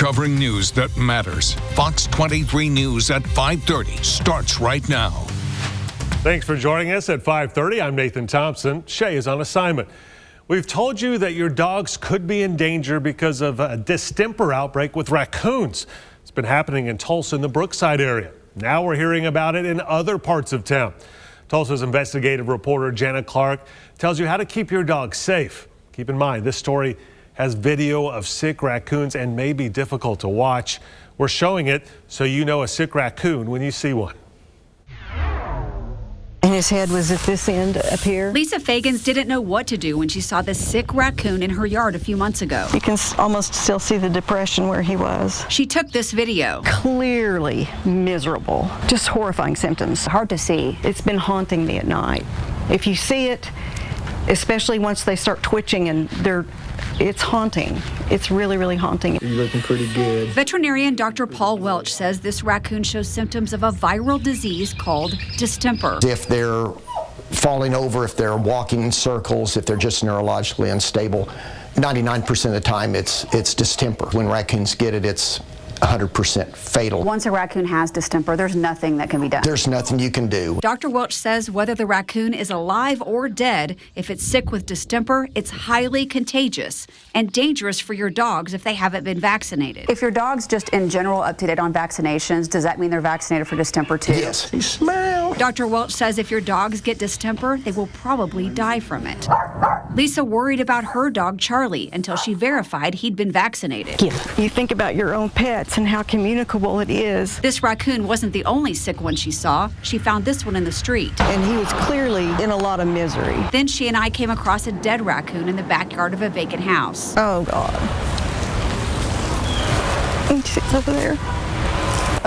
covering news that matters. Fox 23 News at 5:30 starts right now. Thanks for joining us at 5:30. I'm Nathan Thompson. Shay is on assignment. We've told you that your dogs could be in danger because of a distemper outbreak with raccoons. It's been happening in Tulsa in the Brookside area. Now we're hearing about it in other parts of town. Tulsa's investigative reporter Janna tells you how to keep your dog safe. Keep in mind, this story has video of sick raccoons and may be difficult to watch. We're showing it so you know a sick raccoon when you see one. And his head was at this end up here. Lisa Fagans didn't know what to do when she saw this sick raccoon in her yard a few months ago. You can almost still see the depression where he was. She took this video. Clearly miserable. Just horrifying symptoms. Hard to see. It's been haunting me at night. If you see it, especially once they start twitching and it's haunting. It's really, really haunting. You're looking pretty good. Veterinarian Dr. Paul Welch says this raccoon shows symptoms of a viral disease called distemper. If they're falling over, if they're walking in circles, if they're just neurologically unstable, 99% of the time it's distemper. When raccoons get it, it's 100% fatal. Once a raccoon has distemper, there's nothing that can be done. There's nothing you can do. Dr. Welch says whether the raccoon is alive or dead, if it's sick with distemper, it's highly contagious and dangerous for your dogs if they haven't been vaccinated. If your dog's just in general up to date on vaccinations, does that mean they're vaccinated for distemper too? Yes. He smells. Dr. Welch says if your dogs get distemper, they will probably die from it. Lisa worried about her dog, Charlie, until she verified he'd been vaccinated. You think about your own pets and how communicable it is. This raccoon wasn't the only sick one she saw. She found this one in the street. And he was clearly in a lot of misery. Then she and I came across a dead raccoon in the backyard of a vacant house. Oh, God. It's over there.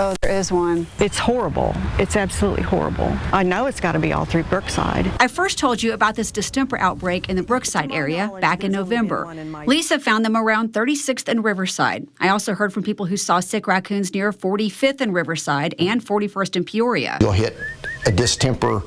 Oh, there is one. It's horrible. It's absolutely horrible. I know it's got to be all through Brookside. I first told you about this distemper outbreak in the Brookside area back in November. Lisa found them around 36th and Riverside. I also heard from people who saw sick raccoons near 45th and Riverside and 41st and Peoria. You'll hit a distemper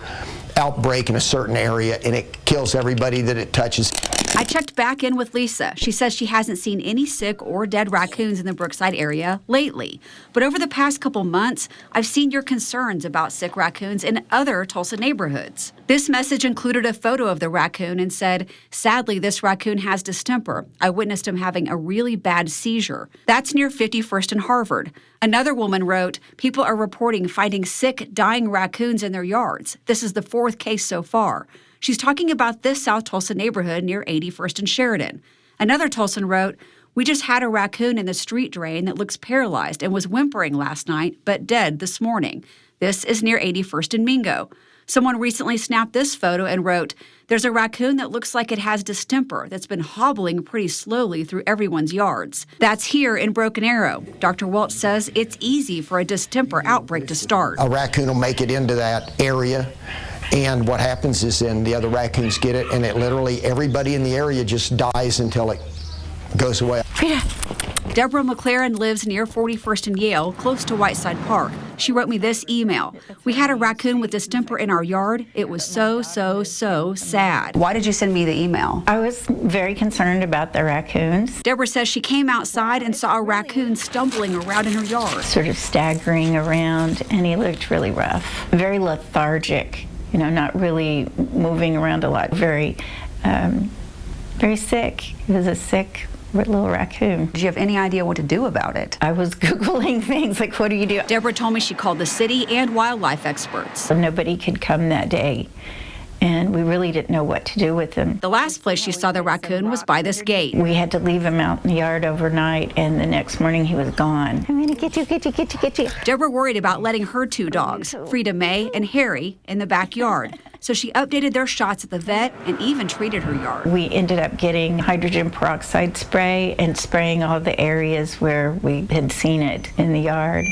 outbreak in a certain area and it kills everybody that it touches. I checked back in with Lisa. She says she hasn't seen any sick or dead raccoons in the Brookside area lately. But over the past couple months, I've seen your concerns about sick raccoons in other Tulsa neighborhoods. This message included a photo of the raccoon and said, "Sadly, this raccoon has distemper. I witnessed him having a really bad seizure." That's near 51st and Harvard. Another woman wrote, "People are reporting finding sick, dying raccoons in their yards. This is the 4th case so far." She's talking about this South Tulsa neighborhood near 81st and Sheridan. Another Tulsan wrote, "We just had a raccoon in the street drain that looks paralyzed and was whimpering last night, but dead this morning." This is near 81st and Mingo. Someone recently snapped this photo and wrote, "There's a raccoon that looks like it has distemper that's been hobbling pretty slowly through everyone's yards." That's here in Broken Arrow. Dr. Welch says it's easy for a distemper outbreak to start. A raccoon will make it into that area. And what happens is then the other raccoons get it, and it literally, everybody in the area just dies until it goes away. Deborah McLaren lives near 41st and Yale, close to Whiteside Park. She wrote me this email. "We had a raccoon with distemper in our yard. It was so sad." Why did you send me the email? I was very concerned about the raccoons. Deborah says she came outside and saw a raccoon stumbling around in her yard. Sort of staggering around, and he looked really rough. Very lethargic, not really moving around a lot. Very sick. He was a sick little raccoon. Did you have any idea what to do about it? I was Googling things like, what do you do? Deborah told me she called the city and wildlife experts. Nobody could come that day, and we really didn't know what to do with him. The last place she saw the raccoon was by this gate. We had to leave him out in the yard overnight, and the next morning he was gone. I'm gonna get you. Deborah worried about letting her 2 dogs, Frida Mae and Harry, in the backyard. So she updated their shots at the vet and even treated her yard. We ended up getting hydrogen peroxide spray and spraying all the areas where we had seen it in the yard.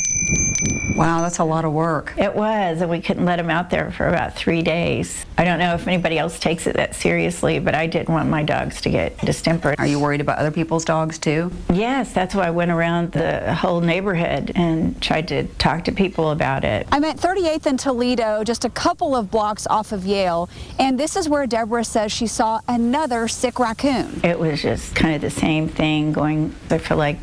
Wow, that's a lot of work. It was, and we couldn't let him out there for about 3 days. I don't know if anybody else takes it that seriously, but I didn't want my dogs to get distemper. Are you worried about other people's dogs too? Yes, that's why I went around the whole neighborhood and tried to talk to people about it. I'm at 38th and Toledo, just a couple of blocks off of Yale, and this is where Deborah says she saw another sick raccoon. It was just kind of the same thing going for like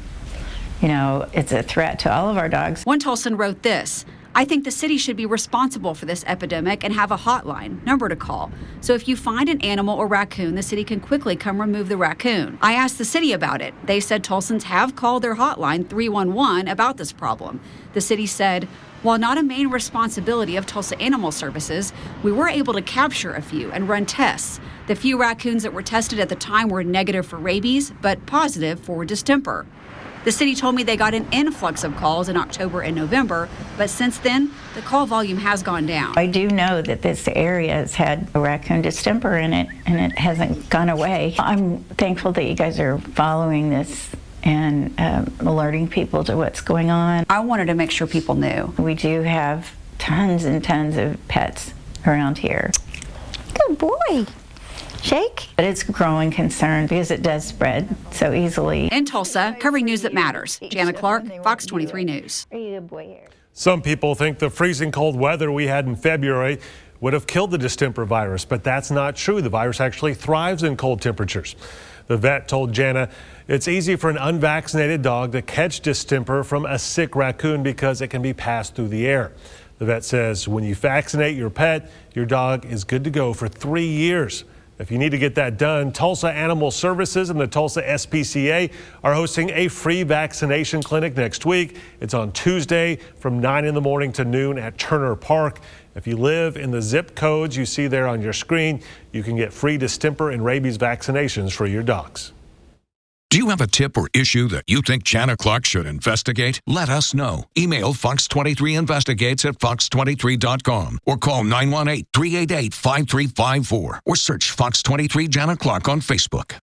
You know, it's a threat to all of our dogs. One Tulsan wrote this: I think the city should be responsible for this epidemic and have a hotline number to call. So if you find an animal or raccoon, the city can quickly come remove the raccoon. I asked the city about it. They said Tulsans have called their hotline 311 about this problem. The city said, while not a main responsibility of Tulsa Animal Services, we were able to capture a few and run tests. The few raccoons that were tested at the time were negative for rabies, but positive for distemper. The city told me they got an influx of calls in October and November, but since then, the call volume has gone down. I do know that this area has had a raccoon distemper in it, and it hasn't gone away. I'm thankful that you guys are following this and alerting people to what's going on. I wanted to make sure people knew. We do have tons and tons of pets around here. Good boy. Shake. But it's a growing concern because it does spread so easily. In Tulsa, covering news that matters. Janna Clark, Fox 23 News. Are you a good boy here? Some people think the freezing cold weather we had in February would have killed the distemper virus, but that's not true. The virus actually thrives in cold temperatures. The vet told Janna it's easy for an unvaccinated dog to catch distemper from a sick raccoon because it can be passed through the air. The vet says when you vaccinate your pet, your dog is good to go for 3 years. If you need to get that done, Tulsa Animal Services and the Tulsa SPCA are hosting a free vaccination clinic next week. It's on Tuesday from 9 in the morning to noon at Turner Park. If you live in the zip codes you see there on your screen, you can get free distemper and rabies vaccinations for your dogs. Do you have a tip or issue that you think Janna Clark should investigate? Let us know. Email fox23investigates@fox23.com or call 918-388-5354 or search Fox 23 Janna Clark on Facebook.